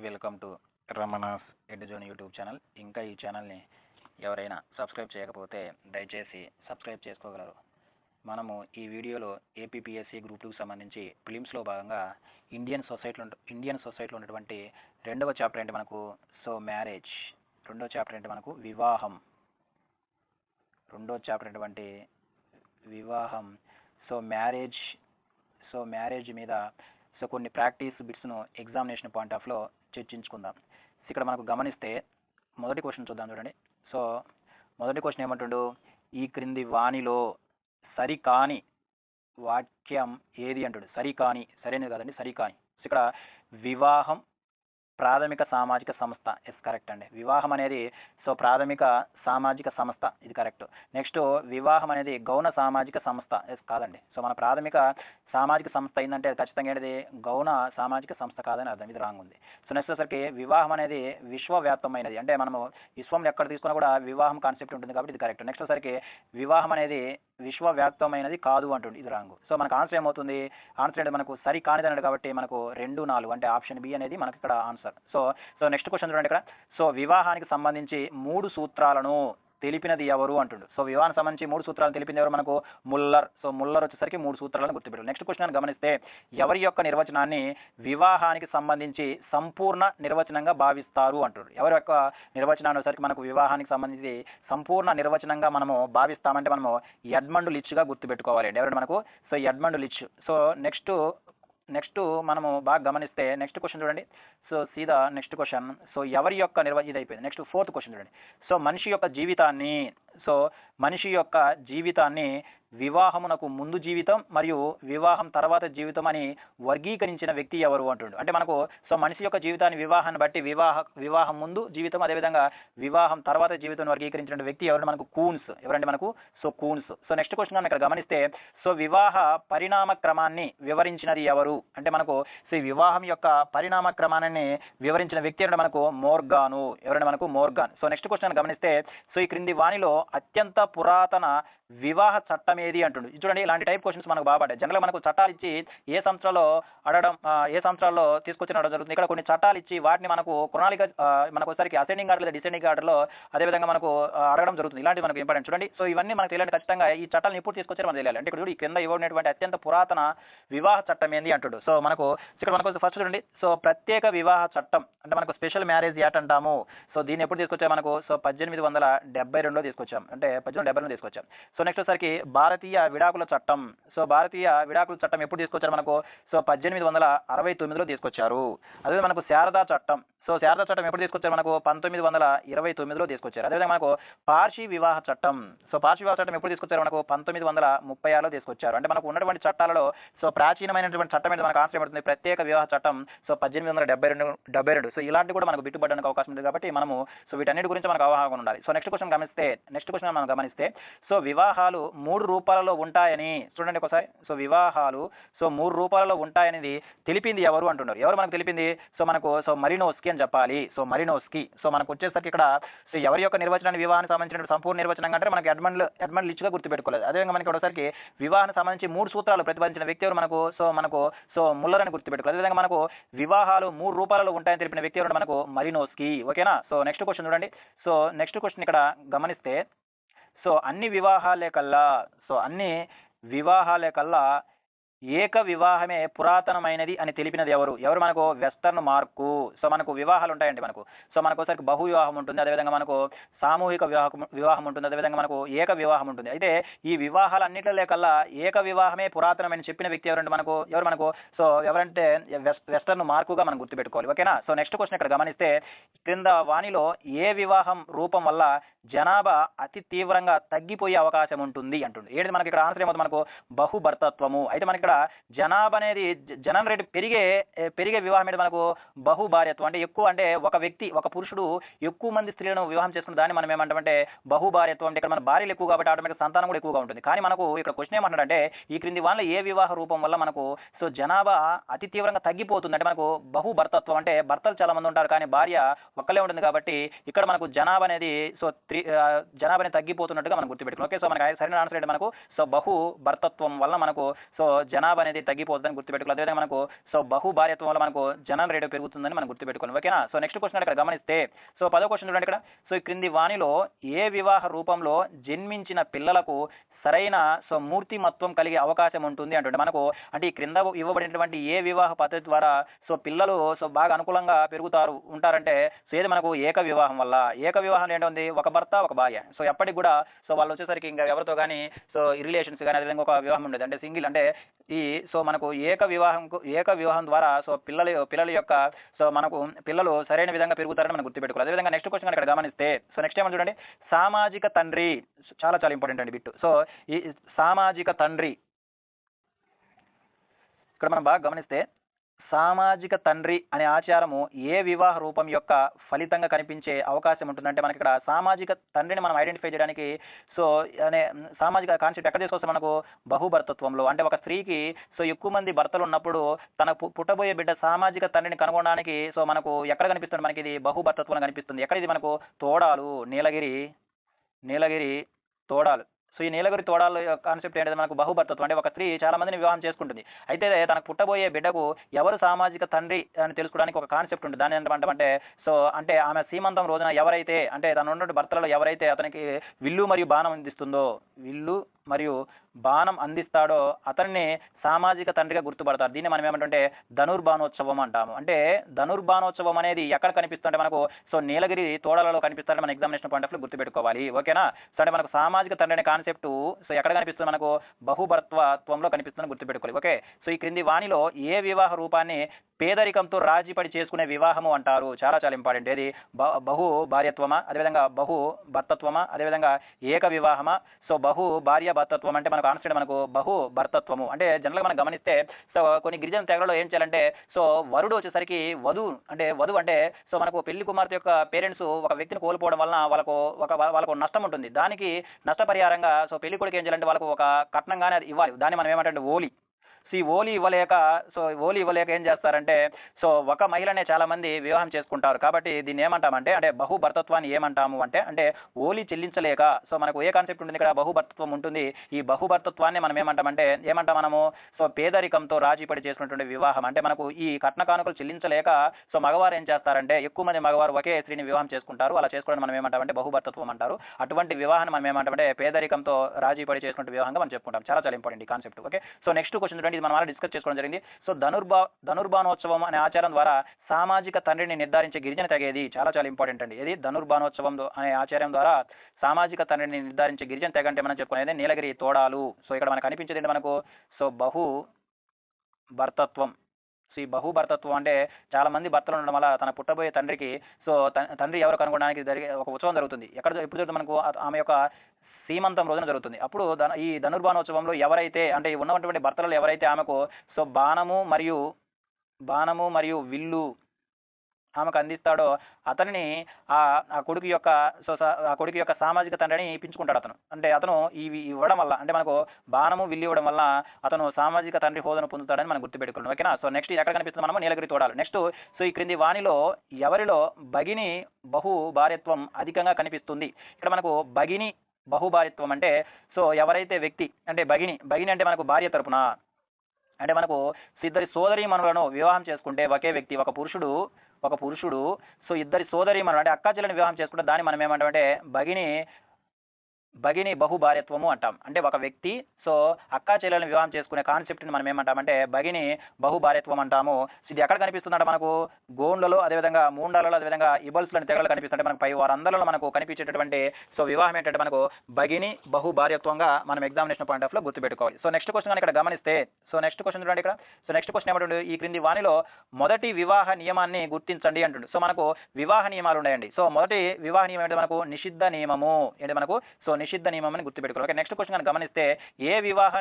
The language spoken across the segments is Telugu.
Welcome to Ramana's Eduzone YouTube channel. ఇంకా ఈ ఛానల్ని ఎవరైనా సబ్స్క్రైబ్ చేయకపోతే దయచేసి సబ్స్క్రైబ్ చేసుకోగలరు. మనము ఈ వీడియోలో ఏపీపీఎస్సీ గ్రూప్ 2కి సంబంధించి ప్రిలిమ్స్లో భాగంగా ఇండియన్ సొసైటీలో ఉన్నటువంటి రెండవ చాప్టర్ ఏంటి మనకు మ్యారేజ్, రెండో చాప్టర్ ఏంటి మనకు వివాహం, రెండో చాప్టర్ ఏంటంటే వివాహం. మ్యారేజ్ మీద కొన్ని ప్రాక్టీస్ బిట్స్ను ఎగ్జామినేషన్ పాయింట్ ఆఫ్లో చర్చించుకుందాం. ఇక్కడ మనకు గమనిస్తే మొదటి క్వశ్చన్ చూద్దాం చూడండి. మొదటి క్వశ్చన్ ఏమంటుండు, ఈ క్రింది వాణిలో సరికాని వాక్యం ఏది అంటాడు. సరికాని, సరైనది కాదండి, సరికాని. ఇక్కడ వివాహం ప్రాథమిక సామాజిక సంస్థ, ఎస్ కరెక్ట్ అండి. వివాహం అనేది ప్రాథమిక సామాజిక సంస్థ, ఇది కరెక్ట్. నెక్స్ట్ వివాహం అనేది గౌణ సామాజిక సంస్థ, ఎస్ కాదండి. మన ప్రాథమిక సామాజిక సంస్థ ఏంటంటే ఖచ్చితంగా ఏంటిది గౌణ సామాజిక సంస్థ కాదని అర్థం, ఇది రాంగ్ ఉంది. నెక్స్ట్ వచ్చేసరికి వివాహం అనేది విశ్వవ్యాప్తమైనది, అంటే మనము విశ్వంలో ఎక్కడ తీసుకున్నా కూడా వివాహం కాన్సెప్ట్ ఉంటుంది కాబట్టి ఇది కరెక్ట్. నెక్స్ట్ వచ్చేసరికి వివాహం అనేది విశ్వవ్యాప్తమైనది కాదు అంటుంది, ఇది రాంగ్. మనకు ఆన్సర్ ఏమవుతుంది, ఆన్సర్ అంటే మనకు సరి కానిది అన్నాడు కాబట్టి మనకు 2, 4 అంటే ఆప్షన్ బి అనేది మనకి ఇక్కడ ఆన్సర్. నెక్స్ట్ క్వశ్చన్ చూడండి ఇక్కడ. వివాహానికి సంబంధించి 3 సూత్రాలను తెలిపినది ఎవరు అంటుండు. వివాహానికి సంబంధించి 3 సూత్రాలను తెలిపింది ఎవరు మనకు ముల్లర్. ముల్లర్ వచ్చేసరికి 3 సూత్రాలను గుర్తుపెట్టారు. నెక్స్ట్ క్వశ్చన్ గమనిస్తే ఎవరి యొక్క నిర్వచనాన్ని వివాహానికి సంబంధించి సంపూర్ణ నిర్వచనంగా భావిస్తారు అంటారు. ఎవరి యొక్క నిర్వచనాన్ని వచ్చేసరికి మనకు వివాహానికి సంబంధించి సంపూర్ణ నిర్వచనంగా మనము భావిస్తామంటే మనము ఎడ్మండ్ లిచ్గా గుర్తుపెట్టుకోవాలి. ఎవరంటే మనకు ఎడ్మండ్ లిచ్. నెక్స్ట్ మనము బాగా గమనిస్తే నెక్స్ట్ క్వశ్చన్ చూడండి. సీదా నెక్స్ట్ క్వశ్చన్. ఎవరి యొక్క ఇది అయిపోయింది. నెక్స్ట్ 4th క్వశ్చన్ చూడండి. మనిషి యొక్క జీవితాన్ని వివాహమునకు ముందు జీవితం మరియు వివాహం తర్వాత జీవితం అని వర్గీకరించిన వ్యక్తి ఎవరు అంటుండు. అంటే మనకు మనిషి యొక్క జీవితాన్ని వివాహాన్ని బట్టి వివాహం ముందు జీవితం, అదేవిధంగా వివాహం తర్వాత జీవితం వర్గీకరించిన వ్యక్తి ఎవరు మనకు కూన్స్. ఎవరంటే మనకు కూన్స్. నెక్స్ట్ క్వశ్చన్ మనం ఇక్కడ గమనిస్తే వివాహ పరిణామ క్రమాన్ని వివరించినది ఎవరు అంటే మనకు వివాహం యొక్క పరిణామ క్రమాన్ని వివరించిన వ్యక్తి ఎవరంటే మనకు మోర్గాను. ఎవరంటే మనకు మోర్గాన్. నెక్స్ట్ క్వశ్చన్ గమనిస్తే ఈ క్రింది వాణిలో అత్యంత పురాతన వివాహ చట్టం ఏది అంటుండు. చూడండి, ఇలాంటి టైప్ క్వశ్చన్స్ మనకు బాగా పడ్డాయి. జనరల్గా మనకు చట్టాలు ఇచ్చి ఏ సంవత్సరాల్లో తీసుకొచ్చిన జరుగుతుంది. ఇక్కడ కొన్ని చట్టాలు ఇచ్చి వాటిని మనకు క్రొనాలిక మనకు ఒకసారికి అసెండింగ్ ఆర్డర్ లేదా డిసెండింగ్ ఆర్డర్లో అదేవిధంగా మనకు అడగడం జరుగుతుంది. ఇలాంటి మనకు ఇంపార్టెంట్. చూడండి, ఇవన్నీ మనకు తెలియాలి ఖచ్చితంగా. ఈ చట్టాలను ఎప్పుడు తీసుకొచ్చారు మనకు తెలియాలి. అంటే ఇక్కడ ఈ కింద ఇవ్వబడినటువంటి అత్యంత పురాతన వివాహ చట్టం ఏంది అంటుడు. ఇక్కడ మనకు ఫస్ట్ చూడండి. ప్రత్యేక వివాహ చట్టం అంటే మనకు స్పెషల్ మ్యారేజ్ యాక్ట్ అంటాము. దీన్ని ఎప్పుడు తీసుకొచ్చాం మనకు 1872లో తీసుకొచ్చాం, అంటే 1872లో తీసుకొచ్చాం. నెక్స్ట్ వచ్చరికి భారతీయ విడాకుల చట్టం. భారతీయ విడాకుల చట్టం ఎప్పుడు తీసుకొచ్చారు మనకు 1869లో తీసుకొచ్చారు. అదే మనకు శారదా చట్టం. శారదా చట్టం ఎప్పుడు తీసుకొచ్చారు మనకు 1929లో తీసుకొచ్చారు. అదేవిధంగా మనకు పార్షి వివాహ చట్టం. పార్షి వివాహ చట్టం ఎప్పుడు తీసుకొచ్చారు మనకు 1936లో తీసుకొచ్చారు. అంటే మనకు ఉన్నటువంటి చట్టాలలో ప్రాచీనమైనటువంటి చట్టం మీద మనకు ఆన్సర్ పడుతుంది ప్రత్యేక వివాహ చట్టం 1872. ఇలాంటి కూడా మనకు బిట్టుబడడానికి అవకాశం ఉంది కాబట్టి మనము వీటన్నిటి గురించి మనకు అవగాహన ఉండాలి. నెక్స్ట్ క్వశ్చన్ మనం గమనిస్తే వివాహాలు 3 రూపాలలో ఉంటాయని చూడండి ఒకసారి. వివాహాలు 3 రూపాలలో ఉంటాయనేది తెలిపింది ఎవరు అంటున్నారు. ఎవరు మనకు తెలిపింది మనకు మరినోస్కి అని చెప్పాలి. మరినోస్కి. మనకు వచ్చేసరికి ఇక్కడ ఎవరి యొక్క నిర్వచనాన్ని వివాహానికి సంబంధించిన సంపూర్ణ నిర్వచనం అంటే మనకు ఎడ్మండ్ లిచ్గా గుర్తుపెట్టుకోలేదు. అదేవిధంగా మనకి ఒకసారికి వివాహానికి సంబంధించి 3 సూత్రాలు ప్రతిపాదించిన వ్యక్తి ఎవరు మనకు ముల్లర్ అని గుర్తుపెట్టుకోలేదు. అదేవిధంగా మనకు వివాహాలు 3 రూపాలలో ఉంటాయని తెలిపిన వ్యక్తి ఎవరు మనకు మరినోస్కి. ఓకేనా. నెక్స్ట్ క్వశ్చన్ చూడండి. నెక్స్ట్ క్వశ్చన్ ఇక్కడ గమనిస్తే అన్ని వివాహాలే కల్లా ఏక వివాహమే పురాతనమైనది అని తెలిపినది ఎవరు. మనకు వెస్టర్న్ మార్కు. మనకు వివాహాలు ఉంటాయండి. మనకు ఒకసారికి బహు వివాహం ఉంటుంది, అదేవిధంగా మనకు సామూహిక వివాహం ఉంటుంది, అదేవిధంగా మనకు ఏక వివాహం ఉంటుంది. అయితే ఈ వివాహాలన్నింటిలో కల్లా ఏక వివాహమే పురాతనమని చెప్పిన వ్యక్తి ఎవరంటే మనకు ఎవరంటే వెస్టర్న్ మార్కుగా మనం గుర్తుపెట్టుకోవాలి. ఓకేనా. నెక్స్ట్ క్వశ్చన్ ఇక్కడ గమనిస్తే క్రింద వాణిలో ఏ వివాహం రూపం వల్ల జనాభా అతి తీవ్రంగా తగ్గిపోయే అవకాశం ఉంటుంది అంటుంది. ఏంటి మనకి ఇక్కడ ఆన్సర్ ఏమవుతుంది మనకు బహుభర్తత్వము. అయితే మనకి ఇక్కడ జనాభా అనేది జనం రేటు పెరిగే వివాహం ఏంటి మనకు బహుభార్యత్వం. అంటే ఎక్కువ, అంటే ఒక పురుషుడు ఎక్కువ మంది స్త్రీలను వివాహం చేసుకున్న దాన్ని మనం ఏమంటామంటే బహుభార్యత్వం. అంటే ఇక్కడ మన భార్యలు ఎక్కువ కాబట్టి ఆటోమేటిక్ సంతానం కూడా ఎక్కువగా ఉంటుంది. కానీ మనకు ఇక్కడ క్వశ్చన్ ఏమంటాడంటే ఈ క్రింది వాళ్ళ ఏ వివాహ రూపం వల్ల మనకు జనాభా అతి తీవ్రంగా తగ్గిపోతుంది అంటే మనకు బహుభర్తత్వం. అంటే భర్తలు చాలా మంది ఉంటారు కానీ భార్య ఒక్కలే ఉంటుంది కాబట్టి ఇక్కడ మనకు జనాభా అనేది జనాభాని తగ్గిపోతున్నట్టుగా మనం గుర్తుపెట్టుకోవాలి. ఓకే. మనకు సరైన ఆన్సర్ ఏంటి మనకు బహు భర్తత్వం వల్ల మనకు జనాభా అనేది తగ్గిపోతుందని గుర్తుపెట్టుకోవాలి. అదేవిధంగా మనకు సో బహు భార్యత్వం వల్ల మనకు జనం రేటు పెరుగుతుందని మనం గుర్తుపెట్టుకోవాలి. ఓకేనా. సో నెక్స్ట్ క్వశ్చన్ ఇక్కడ గమనిస్తే సో 10వ క్వశ్చన్ చూడండి ఇక్కడ. సో ఈ క్రింది వాణిలో ఏ వివాహ రూపంలో జన్మించిన పిల్లలకు సరైన సో మూర్తిమత్వం కలిగే అవకాశం ఉంటుంది అంటుంటే మనకు అంటే ఈ క్రింద ఇవ్వబడినటువంటి ఏ వివాహ పద్ధతి ద్వారా సో పిల్లలు సో బాగా అనుకూలంగా ఉంటారంటే సో ఏది మనకు ఏక వివాహం వల్ల. ఏక వివాహం ఏంటంది, ఒక భర్త ఒక భార్య. సో ఎప్పటికి కూడా సో వాళ్ళు వచ్చేసరికి ఇంకా ఎవరితో కానీ సో రిలేషన్స్ కానీ అదేవిధంగా ఒక వివాహం ఉండేది అంటే సింగిల్ అంటే ఈ సో మనకు ఏక వివాహం ద్వారా సో పిల్లల యొక్క సో మనకు పిల్లలు సరైన విధంగా పెరుగుతారని మనం గుర్తుపెట్టుకోవాలి. అదేవిధంగా నెక్స్ట్ క్వశ్చన్ ఇక్కడ గమనిస్తే సో నెక్స్ట్ ఏమని చూడండి, సామాజిక తండ్రి చాలా చాలా ఇంపార్టెంట్ అండి బిట్టు. సో ఈ సామాజిక తండ్రి ఇక్కడ మనం బాగా గమనిస్తే సామాజిక తండ్రి అనే ఆచారము ఏ వివాహ రూపం యొక్క ఫలితంగా కనిపించే అవకాశం ఉంటుందంటే మనకి ఇక్కడ సామాజిక తండ్రిని మనం ఐడెంటిఫై చేయడానికి సో అనే సామాజిక కాన్సెప్ట్ ఎక్కడ తీసుకొస్తే మనకు బహుభర్తత్వంలో అంటే ఒక స్త్రీకి సో ఎక్కువ మంది భర్తలు ఉన్నప్పుడు తన పుట్టబోయే బిడ్డ సామాజిక తండ్రిని కనుగొనడానికి సో మనకు ఎక్కడ కనిపిస్తుంది, మనకి ఇది బహుభర్తత్వం కనిపిస్తుంది. ఎక్కడ ఇది మనకు తోడాలు నీలగిరి తోడాలు. సో ఈ నీలగిరి తోడాల కాన్సెప్ట్ ఏంటంటే మనకు బహుభర్తత్వం అంటే ఒక స్త్రీ చాలా మందిని వివాహం చేసుకుంటుంది. అయితే తనకు పుట్టబోయే బిడ్డకు ఎవరు సామాజిక తండ్రి అని తెలుసుకోవడానికి ఒక కాన్సెప్ట్ ఉంటుంది. దాని ఏంటంటే సో అంటే ఆమె సీమంతం రోజున ఎవరైతే అంటే తన ఉన్నటువంటి భర్తలలో ఎవరైతే అతనికి విల్లు మరియు బాణం అందిస్తాడో అతన్ని సామాజిక తండ్రిగా గుర్తుపడతారు. దీన్ని మనం ఏమంటే ధనుర్బాణోత్సవం అంటాము. అంటే ధనుర్బాణోత్సవం అనేది ఎక్కడ కనిపిస్తుంటే మనకు సో నీలగిరి తోడలలో కనిపిస్తుంటే మన ఎగ్జామినేషన్ పాయింట్ ఆఫ్ వ్యూ గుర్తుపెట్టుకోవాలి. ఓకేనా. సో అంటే మనకు సామాజిక తండ్రి అనే కాన్సెప్ట్ సో ఎక్కడ కనిపిస్తుంది, మనకు బహుభర్తత్వంలో కనిపిస్తుందని గుర్తుపెట్టుకోవాలి. ఓకే. సో ఈ క్రింది వాణిలో ఏ వివాహ రూపాన్ని పేదరికంతో రాజీపడి చేసుకునే వివాహము అంటారు? చాలా చాలా ఇంపార్టెంట్. ఏది బహు భార్యత్వమా, అదేవిధంగా బహు భర్తత్వమా, అదేవిధంగా ఏక వివాహమా? సో బహు భార్య భర్తత్వం అంటే మనకు ఆన్సర్ మనకు బహు భర్తత్వము. అంటే జనరల్గా మనం గమనిస్తే సో కొన్ని గిరిజన తెగలలో ఏం చేయాలంటే సో వరుడు వచ్చేసరికి వధువు అంటే సో మనకు పెళ్లి కుమార్తె యొక్క పేరెంట్స్ ఒక వ్యక్తిని కోల్పోవడం వలన వాళ్ళకు నష్టం ఉంటుంది. దానికి నష్టపరిహారంగా సో పెళ్లి కొడుకు ఏం చేయాలంటే వాళ్ళకు ఒక కట్నంగానే అది ఇవ్వాలి. దాన్ని మనం ఏమంటే ఓలి. సో ఈ ఓలి ఇవ్వలేక ఏం చేస్తారంటే సో ఒక మహిళనే చాలా మంది వివాహం చేసుకుంటారు. కాబట్టి దీన్ని ఏమంటామంటే అంటే బహుభర్తత్వాన్ని ఏమంటాము అంటే ఓలి చెల్లించలేక సో మనకు ఏ కాన్సెప్ట్ ఉంటుంది ఇక్కడ, బహుభర్తత్వం ఉంటుంది. ఈ బహుభర్తత్వాన్ని మనం ఏమంటాం మనము సో పేదరికంతో రాజీపడి చేసుకున్నటువంటి వివాహం. అంటే మనకు ఈ కట్న కానుకలు చెల్లించలేక సో మగవారు ఏం చేస్తారంటే ఎక్కువ మంది మగవారు ఒకే స్త్రీని వివాహం చేసుకుంటారు. అలా చేసుకోవడం మనం ఏమంటామంటే బహుభర్తత్వం అంటారు. అటువంటి వివాహాన్ని మనం ఏమంటామంటే పేదరికంతో రాజీపడి చేసుకున్న వివాహంగా మనం చెప్పుకుంటాం. చాలా చాలా ఇంపార్టెంట్ ఈ concept. Okay. So next question ఇది మనం అలా డిస్కస్ చేసుకోవడం జరిగింది. సో ధనుర్బాణోత్సవం అనే ఆచారం ద్వారా సామాజిక తండ్రిని నిర్ధారించే గిరిజన తెగేది? చాలా చాలా ఇంపార్టెంట్ అండి. ఇది ధనుర్బాణోత్సవం అనే ఆచారం ద్వారా సామాజిక తండ్రిని నిర్ధారించే గిరిజన తెగ అంటే మనం చెప్పుకునేది నీలగిరి తోడాలు. సో ఇక్కడ మనకు కనిపించేది ఏంటి మనకు సో బహు భర్తత్వం. సో ఈ బహుభర్తత్వం అంటే చాలా మంది భర్తలు ఉండడం వల్ల తన పుట్టబోయే తండ్రికి సో తండ్రి ఎవరు కనుగొనడానికి జరిగే ఒక ఉత్సవం జరుగుతుంది. ఎప్పుడు జరుగుతుంది మనకు ఆమె యొక్క సీమంతం రోజున జరుగుతుంది. అప్పుడు ఈ ధనుర్బాణోత్సవంలో ఎవరైతే అంటే ఉన్నటువంటి భర్తలలో ఎవరైతే ఆమెకు సో బాణము మరియు విల్లు ఆమెకు అందిస్తాడో అతనిని ఆ కొడుకు యొక్క సామాజిక తండ్రిని ఇప్పించుకుంటాడు అతను. అంటే అతను ఇవి ఇవ్వడం వల్ల అంటే మనకు బాణము విల్లు ఇవ్వడం వల్ల అతను సామాజిక తండ్రి హోదాను పొందుతాడని మనం గుర్తుపెట్టుకున్నాం. ఓకేనా. సో నెక్స్ట్ ఎక్కడ కనిపిస్తుంది మనము నీలగిరి తోడాలు. నెక్స్ట్ సో ఈ క్రింది వాణిలో ఎవరిలో భగిని బహు భార్యత్వం అధికంగా కనిపిస్తుంది? ఇక్కడ మనకు భగిని బహుభార్యత్వం అంటే సో ఎవరైతే వ్యక్తి అంటే భగిని అంటే మనకు భార్య తరపున అంటే మనకు ఇద్దరి సోదరీమణులను వివాహం చేసుకుంటే ఒకే వ్యక్తి ఒక పురుషుడు సో ఇద్దరి సోదరీమణులు అంటే అక్కా చెల్లెని వివాహం చేసుకుంటే దాన్ని మనం ఏమంటామంటే భగిని బహుభార్యత్వము అంటాం. అంటే ఒక వ్యక్తి సో అక్కా చెల్లెలను వివాహం చేసుకునే కాన్సెప్ట్ని మనం ఏమంటామంటే భగిని బహుభార్యత్వం అంటాము. ఇది ఎక్కడ కనిపిస్తుందంటే మనకు గోండ్లలో, అదేవిధంగా మూండాలలో, అదేవిధంగా ఇబల్స్లోని తెగలు కనిపిస్తుంటే మనకు పై వారందరిలో మనకు కనిపించేటటువంటి సో వివాహం ఏంటంటే మనకు భగిని బహుభార్యత్వంగా మనం ఎగ్జామినేషన్ పాయింట్ ఆఫ్ లో గుర్తుపెట్టుకోవాలి. సో నెక్స్ట్ క్వశ్చన్ ఇక్కడ గమనిస్తే సో నెక్స్ట్ క్వశ్చన్ చూడండి ఇక్కడ. సో నెక్స్ట్ క్వశ్చన్ ఏమంటుండే, ఈ క్రింది వాణిలో మొదటి వివాహ నియమాన్ని గుర్తించండి అంటుండు. సో మనకు వివాహ నియమాలు ఉన్నాయండి. సో మొదటి వివాహ నియమం ఏంటంటే మనకు నిషిద్ధ నియమము. ఏంటి మనకు సో నిషిద్ధ నియమం అని గుర్తుపెట్టుకోవాలి. ఓకే. నెక్స్ట్ క్వశ్చన్ కనుక గమనిస్తే ఏ వివాహ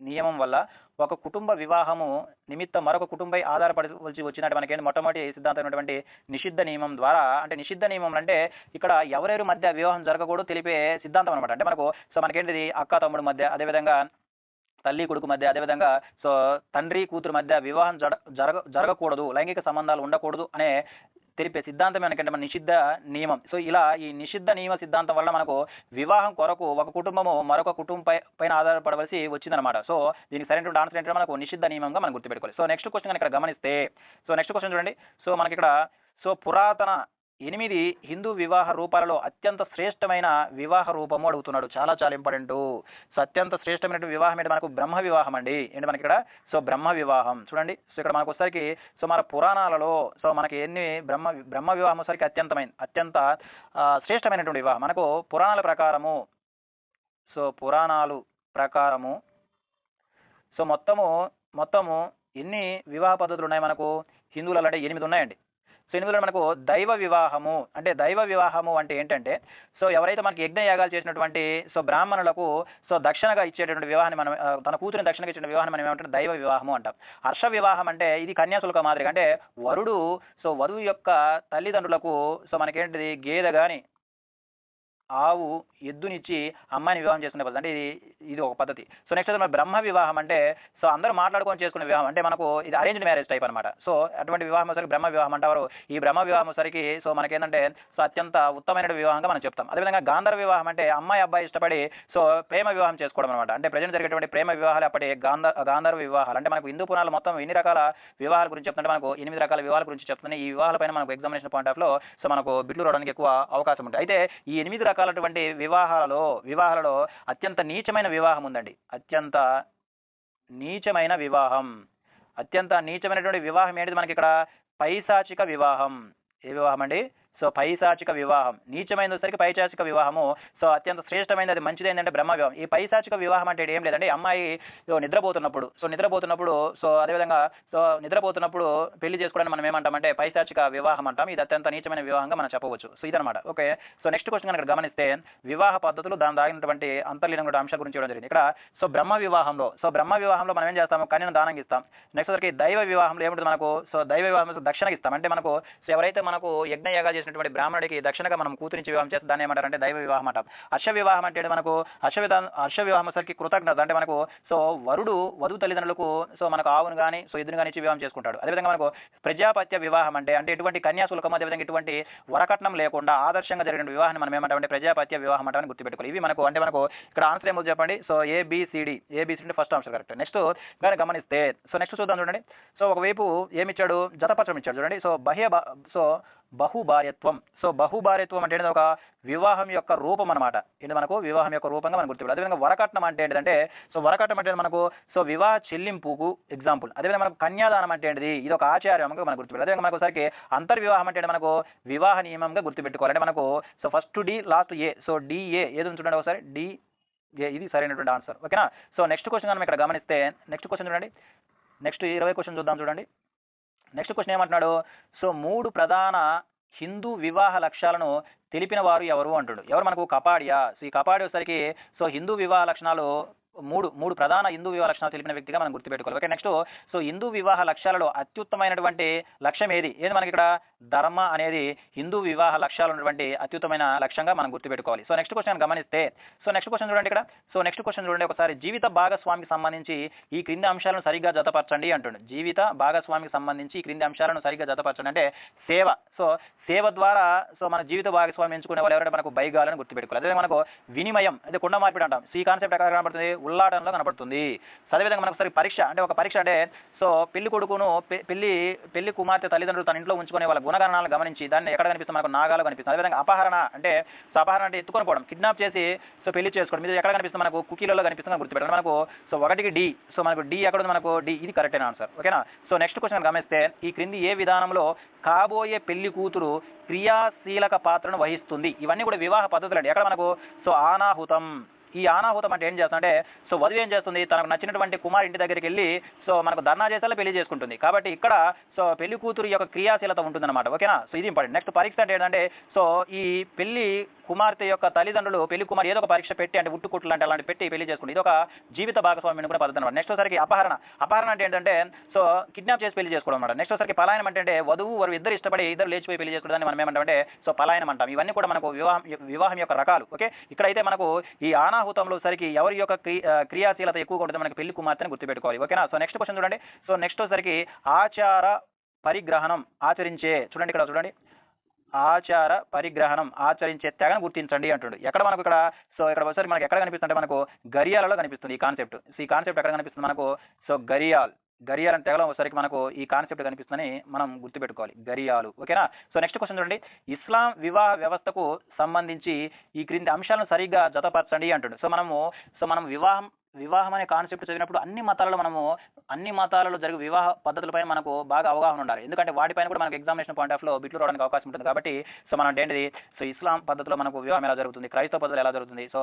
నియమం వల్ల ఒక కుటుంబ వివాహము నిమిత్తం మరొక కుటుంబం ఆధారపడవలసి వచ్చినట్టు మనకేంటి మొట్టమొదటి సిద్ధాంతమైనటువంటి నిషిద్ధ నియమం ద్వారా అంటే నిషిద్ధ నియమం అంటే ఇక్కడ ఎవరెవరి మధ్య వివాహం జరగకూడదు తెలిపే సిద్ధాంతం అనమాట. అంటే మనకు సో మనకేంటిది అక్క తమ్ముడు మధ్య, అదేవిధంగా తల్లి కొడుకు మధ్య, అదేవిధంగా సో తండ్రి కూతురు మధ్య వివాహం జరగకూడదు, లైంగిక సంబంధాలు ఉండకూడదు అనే తెలిపే సిద్ధాంతం ఏంటంటే మన నిషిద్ధ నియమం. సో ఇలా ఈ నిషిద్ధ నియమ సిద్ధాంతం వల్ల మనకు వివాహం కొరకు ఒక కుటుంబము మరొక కుటుంబం పైన ఆధారపడవలసి వచ్చిందనమాట. సో దీనికి సరైనటువంటి ఆన్సర్ ఏంటంటే మనకు నిషిద్ధ నియమంగా మనం గుర్తుపెట్టుకోవాలి. సో నెక్స్ట్ క్వశ్చన్ ఇక్కడ గమనిస్తే, సో నెక్స్ట్ క్వశ్చన్ చూడండి. సో మనకి ఇక్కడ సో పురాతన 8 హిందూ వివాహ రూపాలలో అత్యంత శ్రేష్టమైన వివాహ రూపము అడుగుతున్నాడు. చాలా చాలా ఇంపార్టెంట్. సో అత్యంత శ్రేష్టమైన వివాహం ఏంటి మనకు బ్రహ్మ వివాహం అండి. ఏంటి మనకి ఇక్కడ సో బ్రహ్మ వివాహం చూడండి. సో ఇక్కడ మనకు వచ్చేసరికి సో మన పురాణాలలో సో మనకి ఎన్ని బ్రహ్మ వివాహం వచ్చేసరికి అత్యంత శ్రేష్టమైనటువంటి వివాహం మనకు పురాణాల ప్రకారము. సో పురాణాలు ప్రకారము సో మొత్తము ఎన్ని వివాహ పద్ధతులు ఉన్నాయి మనకు హిందువులలో అంటే 8 ఉన్నాయండి. సో ఇందులో మనకు దైవ వివాహము అంటే ఏంటంటే సో ఎవరైతే మనకి యజ్ఞయాగాలు చేసినటువంటి సో బ్రాహ్మణులకు సో దక్షిణగా ఇచ్చేటువంటి వివాహాన్ని మనం తన కూతురిని దక్షిణగా ఇచ్చిన వివాహాన్ని మనం ఏమంటాం దైవ వివాహము అంటాం. హర్ష వివాహం అంటే ఇది కన్యాశుల్క మాదిరిగా అంటే వరుడు సో వధువు యొక్క తల్లిదండ్రులకు సో మనకేంటిది గేదె కానీ ఆవు ఎద్దునిచ్చి అమ్మాయిని వివాహం చేసుకునే పద్ధతి అంటే ఇది ఒక పద్ధతి. సో నెక్స్ట్ మన బ్రహ్మ వివాహం అంటే సో అందరూ మాట్లాడుకొని చేసుకునే వివాహం అంటే మనకు ఇది అరేంజ్డ్ మ్యారేజ్ టైప్ అనమాట. సో అటువంటి వివాహం సరికి బ్రహ్మ వివాహం అంటారు. ఈ బ్రహ్మ వివాహం సరికి సో మనకేంటంటే సో అత్యంత ఉత్తమమైన వివాహంగా మనం చెప్తాం. అదేవిధంగా గాంధర్వ వివాహం అంటే అమ్మాయి అబ్బాయి ఇష్టపడి సో ప్రేమ వివాహం చేసుకోవడం అనమాట. అంటే ప్రజెంట్ జరిగేటువంటి ప్రేమ వివాహాలు అప్పటి గాంధర్వ వివాహాలు అంటే మనకు హిందూ పురాణాలు మొత్తం ఎన్ని రకాల వివాహాల గురించి చెప్తుంటే మనకు 8 రకాల వివాహాల గురించి చెప్తున్నాయి. ఈ వివాహాలపైన మనకు ఎగ్జామినేషన్ పాయింట్ ఆఫ్ లో సో మనకు బిడ్లు రావడానికి ఎక్కువ అవకాశం ఉంటుంది. అయితే ఈ 8 రకాలటువంటి వివాహాలలో అత్యంత నీచమైన వివాహం ఉందండి. అత్యంత నీచమైనటువంటి వివాహం ఏంటిది మనకి ఇక్కడ పైశాచిక వివాహం. ఏ వివాహం అండి? సో పైశాచిక వివాహం. నీచమైన సరికి పైశాచిక వివాహము. సో అత్యంత శ్రేష్టమైనది అది మంచిది ఏంటంటే బ్రహ్మ వివాహం. ఈ పైశాచిక వివాహం అంటే ఏం లేదండి అమ్మాయి నిద్రపోతున్నప్పుడు సో అదేవిధంగా సో నిద్రపోతున్నప్పుడు పెళ్లి చేసుకోవడానికి మనం ఏమంటామంటే పైశాచిక వివాహం అంటాం. ఇది అత్యంత నీచమైన వివాహంగా మనం చెప్పవచ్చు. సో ఇదనమాట. ఓకే. సో నెక్స్ట్ క్వశ్చన్ కనుక గమనిస్తే వివాహ పద్ధతులు దాని దాగినటువంటి అంతర్లీన అంశం గురించి ఇవ్వడం జరిగింది. ఇక్కడ సో బ్రహ్మ వివాహంలో మనం ఏం చేస్తాము కన్యను దానం ఇస్తాం. నెక్స్ట్ వచ్చరికి దైవ వివాహంలో ఏముంటుంది మనకు సో దైవ వివాహం దక్షిణకి ఇస్తాం. అంటే మనకు సో ఎవరైతే మనకు యజ్ఞయాగాలు చేసినటువంటి బ్రాహ్మణుడికి దక్షిణగా మనం కూతురించి వివాహం చేస్తే దాన్ని ఏమంటారంటే దైవ వివాహం అంటాం. హర్ష వివాహం అంటే మనకు హర్ష వివాహం సరికి కృతజ్ఞత అంటే మనకు సో వధువు తల్లిదండ్రులకు సో మనకు ఆవును కానీ సో ఎద్దును కానీ ఇచ్చి వివాహం చేసుకుంటాడు. అదేవిధంగా మనకు ప్రజాపత్య వివాహం అంటే ఎటువంటి కన్యాశుల్కం అదేవిధంగా ఎటువంటి వరకట్నం లేకుండా ఆదర్శంగా జరిగిన వివాహాన్ని మనం ఏమంటామంటే ప్రజాపత్య వివాహం అంటామని గుర్తుపెట్టుకోవాలి. ఇవి మనకు ఇక్కడ ఆన్సర్ ఏమో చెప్పండి. So A B C D first answer correct. Next కానీ గమనిస్తే సో నెక్స్ట్ చూద్దాం చూడండి. సో ఒకవైపు ఏమిచ్చాడు జతపత్రం ఇచ్చాడు చూడండి. సో బహుభార్యత్వం. సో బహుభార్యత్వం అంటే ఒక వివాహం యొక్క రూపం అనమాట. ఏంటి మనకు వివాహం యొక్క రూపంగా మనం గుర్తుపెట్టాలి. అదేవిధంగా వరకట్నం అంటే ఏంటంటే సో వరకట్నం అంటే మనకు సో వివాహ చెల్లింపుకు ఎగ్జాంపుల్. అదేవిధంగా మనకు కన్యాదానం అంటే ఏంటిది ఇది ఒక ఆచార్యంగా మనం గుర్తుపెట్టాలి. అదేవిధంగా మనకు ఒకసారికి అంతర్వివాహం అంటే మనకు వివాహ నియమంగా గుర్తుపెట్టుకోవాలి. అంటే మనకు సో ఫస్ట్ డి లాస్ట్ ఏ. సో డిఏ ఏది చూడండి ఒకసారి డి ఇది సరైనటువంటి ఆన్సర్. ఓకేనా. సో నెక్స్ట్ క్వశ్చన్ మనం ఇక్కడ గమనిస్తే నెక్స్ట్ క్వశ్చన్ చూడండి. నెక్స్ట్ 20 క్వశ్చన్ చూద్దాం చూడండి. నెక్స్ట్ క్వశ్చన్ ఏమంటున్నాడు సో 3 ప్రధాన హిందూ వివాహ లక్ష్యాలను తెలిపిన వారు ఎవరు అంటాడు. ఎవరు మనకు కపాడియా. సో ఈ కపాడి వచ్చేసరికి సో హిందూ వివాహ లక్షణాలు మూడు ప్రధాన హిందూ వివాహ లక్షణాలు తెలిపిన వ్యక్తిగా మనం గుర్తుపెట్టుకోవాలి. ఓకే. నెక్స్ట్ సో హిందూ వివాహ లక్ష్యాలలో అత్యుత్తమైనటువంటి లక్ష్యం ఏది మనకి ఇక్కడ ధర్మ అనేది హిందూ వివాహ లక్ష్యాలు ఉన్నటువంటి అత్యుత్తమైన లక్ష్యంగా మనం గుర్తుపెట్టుకోవాలి. సో నెక్స్ట్ క్వశ్చన్ గమనిస్తే సో నెక్స్ట్ క్వశ్చన్ చూడండి. ఇక్కడ సో నెక్స్ట్ క్వశ్చన్ చూడండి ఒకసారి జీవిత భాగస్వామికి సంబంధించి ఈ క్రింది అంశాలను సరిగ్గా జతపరచండి అంటుంది. జీవిత భాగస్వామికి సంబంధించి ఈ క్రింది అంశాలను సరిగ్గా జతపరచండి అంటే సేవ. సో సేవ ద్వారా సో మన జీవిత భాగస్వామి ఎంచుకునే వాళ్ళు ఎవరైతే మనకు బైగాలని గుర్తుపెట్టుకోవాలి. అదే మనకు వినిమయం అదే కొండ మార్పిడి అంటాం. ఈ కాన్సెప్ట్ ఎక్కడ కనబడుతుంది ఉల్లాటంలో కనబడుతుంది. అదేవిధంగా మనకు ఒకసారి పరీక్ష అంటే సో పెళ్లి కొడుకును పెళ్లి కుమార్తె తల్లిదండ్రులు తన ఇంట్లో ఉంచుకునే వాళ్ళ గుణగణాలను గమనించి దాన్ని ఎక్కడ కనిపిస్తుంది మనకు నాగాలు కనిపిస్తుంది. అదేవిధంగా అపహరణ అంటే ఎత్తుకొని పోవడం కిడ్నాప్ చేసి సో పెళ్లి చేసుకోవడం మీద ఎక్కడ కనిపిస్తుంది మనకు కుకీలలో కనిపిస్తుంది గుర్తుపెట్టాలి. మనకు సో 1కి డి. సో మనకు డి ఎక్కడ ఉంది మనకు డి ఇది కరెక్ట్ అయిన ఆన్సర్. ఓకేనా. సో నెక్స్ట్ క్వశ్చన్ గమనిస్తే ఈ క్రింది ఏ విధానంలో కాబోయే పెళ్లి కూతురు క్రియాశీలక పాత్రను వహిస్తుంది. ఇవన్నీ కూడా వివాహ పద్ధతులు అండి. ఎక్కడ మనకు సో ఆనాహుతం. ఈ ఆనాహుతం అంటే ఏం చేస్తుందంటే సో వధువు ఏం చేస్తుంది తనకు నచ్చినటువంటి కుమార్ ఇంటి దగ్గరికి వెళ్ళి సో మనకు ధర్నా చేసేలా పెళ్లి చేసుకుంటుంది. కాబట్టి ఇక్కడ సో పెళ్లి కూతురు యొక్క క్రియాశీలత ఉంటుందన్నమాట. ఓకేనా. సో ఇది ఇంపార్టెంట్. నెక్స్ట్ పరీక్ష అంటే ఏంటంటే సో ఈ పెళ్లి కుమార్తె యొక్క తల్లిదండ్రులు పెళ్లి కుమార్ ఏదో ఒక పరీక్ష పెట్టి అంటే ఉట్టుకుట్లు అంటే అలాంటి పెట్టి పెళ్లి చేసుకుంటుంది. ఇది ఒక జీవిత భాగస్వామి ఎన్నుకునే పద్ధతి అనమాట. నెక్స్ట్ ఒకసారికి అపహరణ అంటే ఏంటంటే సో కిడ్నాప్ చేసి పెళ్లి చేసుకోవడం అనమాట. నెక్స్ట్ ఒకసారికి పలాయనం అంటే వధువు వారు ఇద్దరు ఇష్టపడి ఇద్దరు లేచిపోయి పెళ్లి చేసుకోవడాన్ని మనం ఏమంటామంటే సో పలాయనం అంటాం. ఇవన్నీ కూడా మనకు వివాహం యొక్క రకాలు. ఓకే. ఇక్కడైతే మనకు ఈ ఆనాహుతంలో సరికి ఎవరి యొక్క క్రియాశీలత ఎక్కువగా ఉంటుంది మనకి పెళ్లి కుమార్తెని గుర్తుపెట్టుకోవాలి. ఓకేనా. సో నెక్స్ట్ క్వశ్చన్ చూడండి. సో నెక్స్ట్ వచ్చేసరికి ఆచార పరిగ్రహణం ఆచరించే చూడండి ఇక్కడ చూడండి ఆచార పరిగ్రహణం ఆచరించే తెగను గుర్తించండి అంటుండు. ఎక్కడ మనకు ఇక్కడ సో ఇక్కడ ఒకసారి మనకి ఎక్కడ కనిపిస్తుంది అంటే మనకు గరియాలలో కనిపిస్తుంది ఈ కాన్సెప్ట్. సో ఈ కాన్సెప్ట్ ఎక్కడ కనిపిస్తుంది మనకు సో గరియాల్ అని తెగలో ఒకసారికి మనకు ఈ కాన్సెప్ట్ కనిపిస్తుందని మనం గుర్తుపెట్టుకోవాలి గరియాలు. ఓకేనా. సో నెక్స్ట్ క్వశ్చన్ చూడండి. ఇస్లాం వివాహ వ్యవస్థకు సంబంధించి ఈ క్రింది అంశాలను సరిగ్గా జతపరచండి అంటుండు. సో మనం వివాహం అనే కాన్సెప్ట్ చదివినప్పుడు అన్ని మతాలలో జరిగే వివాహ పద్ధతులపైన మనకు బాగా అవగాహన ఉండాలి. ఎందుకంటే వాటిపైన కూడా మనకు ఎగ్జామినేషన్ పాయింట్ ఆఫ్ లో బిట్లు రావడానికి అవకాశం ఉంటుంది. కాబట్టి సో మనం ఏంటిది సో ఇస్లాం పద్ధతిలో మనకు వివాహం ఎలా జరుగుతుంది, క్రైస్తవ పద్ధతులు ఎలా జరుగుతుంది, సో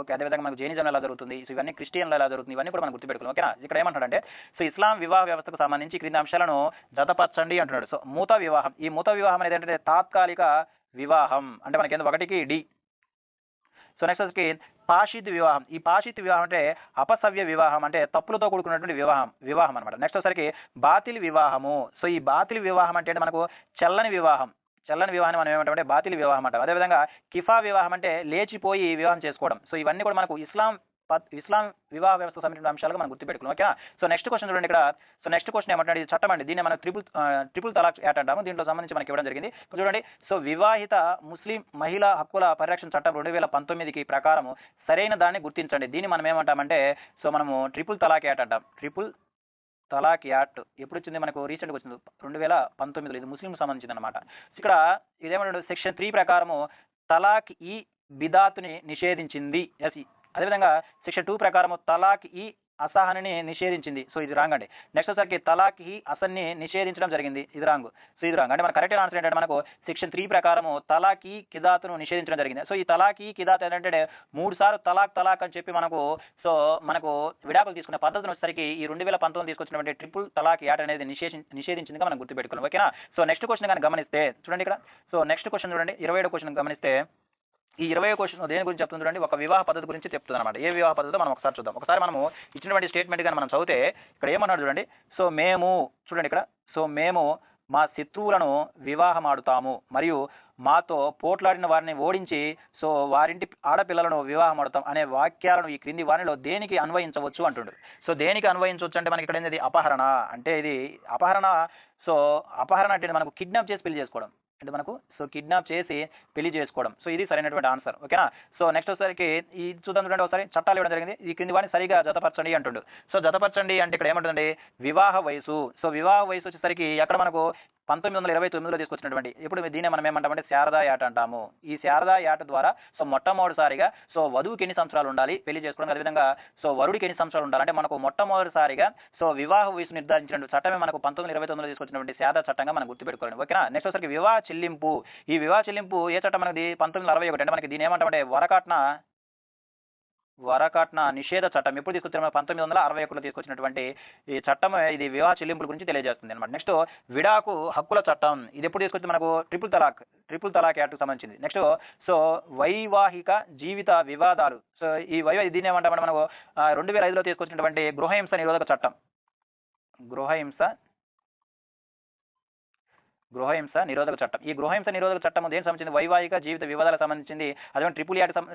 ఓకే అదేవిధంగా మనకు జైనిజం ఎలా జరుగుతుంది, సో ఇవన్నీ క్రిస్టియన్లు ఎలా జరుగుతుంది, ఇవన్నీ కూడా మనం గుర్తుపెట్టుకోవాలి. ఓకేనా. ఇక్కడ ఏమంటాడంటే సో ఇస్లాం వివాహ వ్యవస్థకు సంబంధించి క్రింది అంశాలను జతపరచండి అంటున్నాడు. సో మూత వివాహం, ఈ మూత వివాహం అనేది ఏంటంటే తాత్కాలిక వివాహం అంటే మనకి ఎందుకు ఒకటికి డి. సో నెక్స్ట్ వచ్చి పాషిత్ వివాహం. ఈ పాషిత్ వివాహం అంటే అపసవ్య వివాహం అంటే తప్పులతో కూడుకున్నటువంటి వివాహం అనమాట. నెక్స్ట్ వచ్చరికి బాతిల్ వివాహము. సో ఈ బాతిల్ వివాహం అంటే మనకు చెల్లని వివాహాన్ని మనం ఏమంటామంటే బాతిల్ వివాహం అంటాం. అదేవిధంగా కిఫా వివాహం అంటే లేచిపోయి వివాహం చేసుకోవడం. సో ఇవన్నీ కూడా మనకు ఇస్లాం వివాహ వ్యవస్థ సంబంధించిన అంశాలుగా మనం గుర్తుపెట్టుకున్నాం. ఓకేనా. సో నెక్స్ట్ క్వశ్చన్ చూడండి ఇక్కడ. సో నెక్స్ట్ క్వశ్చన్ ఏమంటే ఇది చట్టం అండి. దీన్ని మనం ట్రిపుల్ తలాక్ యాక్ట్ అంటాము. దీంట్లో సంబంధించి మనకి ఇవ్వడం జరిగింది. చూడండి. సో వివాహిత ముస్లిం మహిళా హక్కుల పరిరక్షణ చట్టం 2019కి ప్రకారం సరైన దాన్ని గుర్తించండి. దీన్ని మనం ఏమంటామంటే సో మనము ట్రిపుల్ తలాక్ యాక్ట్ అంటాం. ట్రిపుల్ తలాక్ యాక్ట్ ఎప్పుడు వచ్చింది మనకు రీసెంట్గా వచ్చింది 2019లో. ఇది ముస్లింకు సంబంధించింది అనమాట. ఇక్కడ ఇదేమంటాడు సెక్షన్ 3 ప్రకారము తలాక్ ఈ బిదాతుని నిషేధించింది. అదేవిధంగా సెక్షన్ 2 ప్రకారము తలాక్ ఈ అసహని నిషేధించింది. సో ఇది రాంగ్ అండి. నెక్స్ట్ వచ్చరికి తలాక్ ఈ అసన్ని నిషేధించడం జరిగింది. ఇది రాంగ్. సో ఇది రాంగ్ అంటే మన కరెక్ట్ ఆన్సర్ ఏంటంటే మనకు సెక్షన్ 3 ప్రకారము తలాక్ ఈ కిదాతును నిషేధించడం జరిగింది. సో ఈ తలాక్ ఈ కిదాత్ ఏంటంటే 3 సార్లు తలాక్ అని చెప్పి మనకు విడాకులు తీసుకునే పద్ధతిని వచ్చేసరికి ఈ 2019 తీసుకొచ్చినటువంటి ట్రిపుల్ తలాక్ యాక్ట్ అనేది నిషేధించిందిగా మనం గుర్తుపెట్టుకోవాలి. ఓకేనా. సో నెక్స్ట్ క్వశ్చన్ కానీ గమనిస్తే చూడండి ఇక్కడ. సో నెక్స్ట్ క్వశ్చన్ చూడండి 27వ క్వశ్చన్ గమనిస్తే ఈ 20వ క్వశ్చన్ దేని గురించి చెప్తుంది చూడండి. ఒక వివాహ పద్ధతి గురించి చెప్తుంది అనమాట. ఏ వివాహ పద్ధతితో మనం ఒకసారి చూద్దాం. ఒకసారి మనము ఇచ్చినటువంటి స్టేట్మెంట్ కానీ మనం చదివితే ఇక్కడ ఏమన్నాడు చూడండి. సో చూడండి ఇక్కడ. సో మేము మా శత్రువులను వివాహం ఆడుతాము మరియు మాతో పోట్లాడిన వారిని ఓడించి సో వారింటి ఆడపిల్లలను వివాహం ఆడుతాం అనే వాక్యాలను ఈ క్రింది వారిలో దేనికి అన్వయించవచ్చు అంటుండు. సో దేనికి అన్వయించవచ్చు అంటే మనకి ఇక్కడ ఏంది అపహరణ అంటే ఇది అపహరణ. సో అపహరణ అంటే మనకు కిడ్నాప్ చేసి పెళ్లి చేసుకోవడం అంటే మనకు సో కిడ్నాప్ చేసి పెళ్లి చేసుకోవడం. సో ఇది సరైనటువంటి ఆన్సర్. ఓకేనా. సో నెక్స్ట్ వచ్చేసరికి ఈ చూద్దాం చూడండి. ఒకసారి చట్టాలు ఇవ్వడం జరిగింది. ఈ క్రింది వారిని సరిగా జతపరచండి అంటుండు. సో జతపరచండి అంటే ఇక్కడ ఏమంటుందండి వివాహ వయసు. సో వివాహ వయసు వచ్చేసరికి ఎక్కడ మనకు 1929లో తీసుకొచ్చినటువంటి ఇప్పుడు దీన్ని మనం ఏమంటామంటే శారదా యాట అంటాము. ఈ శారదా యాట ద్వారా సో మొట్టమొదటిసారిగా సో వధువుకి ఎన్ని సంవత్సరాలు ఉండాలి పెళ్లి చేసుకోవడం, అదేవిధంగా సో వరుడికి ఎన్ని సంవత్సరాలు ఉండాలి అంటే మనకు మొట్టమొదటిసారిగా సో వివాహ వయసు నిర్ధారించిన చట్టమే మనకు 1929లో తీసుకొచ్చినటువంటి శారదా చట్టంగా మనం గుర్తుపెట్టుకోవాలి. ఓకేనా. నెక్స్ట్ వచ్చరికి వివాహ చెల్లింపు. ఈ వివాహ చెల్లింపు ఏ చట్టం మనది 1961 అంటే మనకి దీని ఏమంటామంటే వరకట్న నిషేధ చట్టం ఎప్పుడు తీసుకొచ్చిన 1961లో తీసుకొచ్చినటువంటి ఈ చట్టం ఇది వివాహ చెల్లింపుల గురించి తెలియజేస్తుంది అనమాట. నెక్స్ట్ విడాకు హక్కుల చట్టం ఇది ఎప్పుడు తీసుకొచ్చి మనకు ట్రిపుల్ తలాక్ యాక్ట్ సంబంధించింది. నెక్స్ట్ సో వైవాహిక జీవిత వివాదాలు. సో దీన్ని ఏమంటామంటే మనకు 2005లో తీసుకొచ్చినటువంటి గృహహింస నిరోధక చట్టం. గృహహింస నిరోధక చట్టం. ఈ గృహహింస నిరోధక చట్టం దేనికి సంబంధించింది వైవాహిక జీవిత వివాదాలకు సంబంధించింది. అదే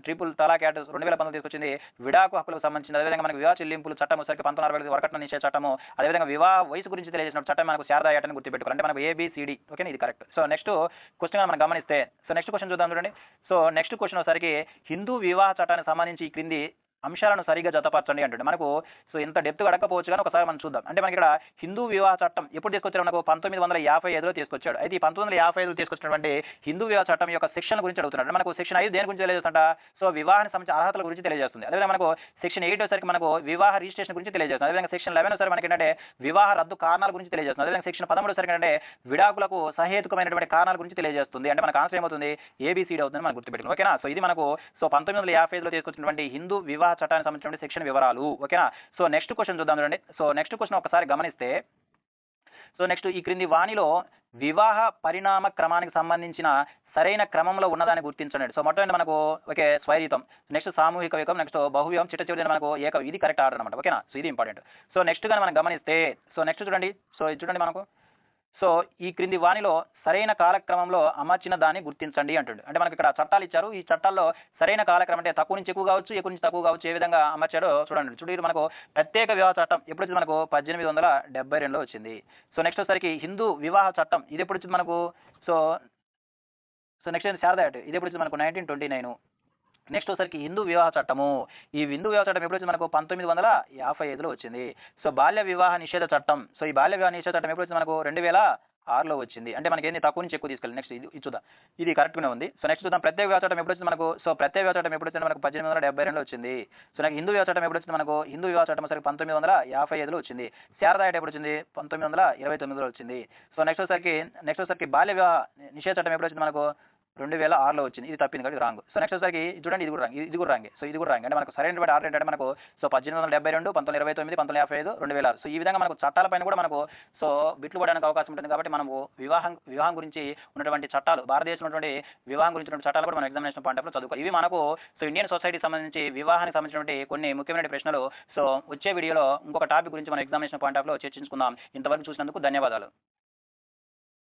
ట్రిపుల్ తలాక్ యాక్ట్ 2019 తీసుకొచ్చింది విడాకు హక్కులకు సంబంధించింది. అదేవిధంగా మనకు వివాహ చెల్లింపులు చట్టం వచ్చరికి 1965 వరకట్న నిషేధ చట్టము. అదేవిధంగా వివాహ వయసు గురించి తెలియజేసిన చట్టం మనకు శారదా యాక్ట్ అని గుర్తుపెట్టుకోవాలి. అంటే మనకు ABCD. ఓకే ఇది కరెక్ట్. సో నెక్స్ట్ క్వశ్చన్ మనం గమనిస్తే సో నెక్స్ట్ క్వశ్చన్ చూద్దాం చూడండి. సో నెక్స్ట్ క్వశ్చన్ వచ్చరికి హిందూ వివాహ చట్టానికి సంబంధించి ఈ క్రింది అంశాలను సరిగా జతపరచండి అంటుండే. మనకు సో ఇంత డెప్త్ అడగకపోవచ్చు కానీ ఒకసారి మనం చూద్దాం. అంటే మనకి ఇక్కడ హిందూ వివాహ చట్టం ఎప్పుడు తీసుకొచ్చాడు మనకు 1955లో తీసుకొచ్చాడు. అయితే ఈ 1955లో తీసుకొచ్చినటువంటి హిందూ వివాహ చట్టం యొక్క సెక్షన్ గురించి అడుగుతున్నాడు. మనకు సెక్షన్ 5 దేని గురించి తెలియజేస్తుంట సో వివాహానికి సంబంధించిన అర్హతల గురించి తెలియజేస్తుంది. అదేవిధంగా మనకు సెక్షన్ 8 వచ్చరికి మనకు వివాహ రిజిస్ట్రేషన్ గురించి తెలియజేస్తుంది. అదేవిధంగా సెక్షన్ 11 వచ్చరికి మనకి ఏంటంటే వివాహ రద్దు కారణాల గురించి తెలియజేస్తుంది. అదేవిధంగా సెక్షన్ 13 వచ్చరికి ఏంటంటే విడాకులకు సహేతుకమైనటువంటి కారణాల గురించి తెలియజేస్తుంది. అంటే మనకు ఆన్సర్ ఏమవుతుంది ABCD అవుతుంది మనం గుర్తుపెట్టుకోవాలి. ఓకేనా. సో ఇది మనకు సో 1955లో తీసుకొచ్చినటువంటి హిందూ వివాహ చట్టానికి సంబంధించిన సెక్షన్ వివరాలు. ఓకేనా. సో నెక్స్ట్ క్వశ్చన్ చూద్దాం చూడండి. సో నెక్స్ట్ క్వశ్చన్ ఒకసారి గమనిస్తే సో నెక్స్ట్ ఈ క్రింది వాణిలో వివాహ పరిణామ క్రమానికి సంబంధించిన సరైన క్రమంలో ఉన్నదాన్ని గుర్తించండి. సో మొత్తం మనకు ఓకే స్వైరీతం, నెక్స్ట్ సామూహిక వికం, నెక్స్ట్ బహువ్యం, చిట్ట మనకు ఇది కరెక్ట్ ఆర్డర్ అనమాట. ఓకేనా. సో ఇది ఇంపార్టెంట్. సో నెక్స్ట్ కానీ మనం గమనిస్తే సో నెక్స్ట్ చూడండి. సో ఇది చూడండి మనకు సో ఈ క్రింది వాణిలో సరైన కాలక్రమంలో అమర్చిన దాన్ని గుర్తించండి అంటాడు. అంటే మనకి ఇక్కడ చట్టాలు ఇచ్చారు. ఈ చట్టాల్లో సరైన కాలక్రమం అంటే తక్కువ నుంచి ఎక్కువ కావచ్చు, ఎక్కువ నుంచి తక్కువ కావచ్చు, ఏ విధంగా అమర్చాడో చూడండి. చూడండి మనకు ప్రత్యేక వివాహ చట్టం ఎప్పుడు వచ్చింది మనకు 1872లో వచ్చింది. సో నెక్స్ట్ వచ్చరికి హిందూ వివాహ చట్టం ఇది ఎప్పుడు వచ్చింది మనకు సో సో నెక్స్ట్ ఏంది శారదా యాక్ట్. ఇది ఎప్పుడు వచ్చింది మనకు 1929. నెక్స్ట్ వచ్చేసరికి హిందూ వివాహ చట్టము. ఈ హిందూ వివాహ చట్టం ఎప్పుడు వచ్చింది మనకు 1955లో వచ్చింది. సో బాల్య వివాహ నిషేధ చట్టం. సో ఈ బాల్య వివాహ నిషేధ చట్టం ఎప్పుడు వచ్చింది మనకు 2006లో వచ్చింది. అంటే మనకేంది తక్కువ నుంచి ఎక్కువ తీసుకెళ్ళి. నెక్స్ట్ ఇది చూద్దాం. ఇది కరెక్ట్‌గానే ఉంది. సో నెక్స్ట్ చూద్దాం ప్రత్యేక వివాహ చట్టం ఎప్పుడు వచ్చింది మనకు. సో ప్రత్యేక వివాహ చట్టం ఎప్పుడు వచ్చింది మనకు 1872లో వచ్చింది. సో నాకు హిందూ వివాహ చట్టం ఎప్పుడు వచ్చింది మనకు. హిందూ వివాహ చట్టం వచ్చేసరికి 1955లో వచ్చింది. శారదా యాక్ట్ ఎప్పుడు వచ్చింది 1929లో వచ్చింది. సో నెక్స్ట్ వచ్చేసరికి బాల్య వివాహ నిషేధ చట్టం ఎప్పుడు వచ్చింది మనకు 2006లో వచ్చింది. ఇది తప్పింది కాబట్టి రాంగ్. సో నెక్స్ట్ వచ్చేసరికి చూడండి ఇది కూడా రాంగ్. ఇది కూడా రాంగే. సో ఇది కూడా రాంగ్. అంటే మనకు సరైనటువంటి ఆర్డర్ ఏంటంటే మనకు సో 1872, 1929, 1955, 2006. సో ఈ విధంగా మనకు చట్టాలపైన కూడా మనకు సో బిట్లు పడడానికి అవకాశం ఉంటుంది కాబట్టి మనము వివాహం గురించి ఉన్నటువంటి చట్టాలు భారతదేశంలో ఉన్నటువంటి వివాహం గురించి ఉన్నటువంటి చట్టాలు కూడా మనం ఎగ్జామినేషన్ పాయింట్ ఆఫ్లో చదువుకోవాలి. ఇవి మనకు సో ఇండియన్ సొసైటీకి సంబంధించి వివాహానికి సంబంధించినటువంటి కొన్ని ముఖ్యమైన ప్రశ్నలు. సో వచ్చే వీడియోలో ఇంకొక టాపిక్ గురించి మనం ఎగ్జామినేషన్ పాయింట్ ఆఫ్లో చర్చించుకుందాం. ఇంతవరకు చూసినందుకు ధన్యవాదాలు.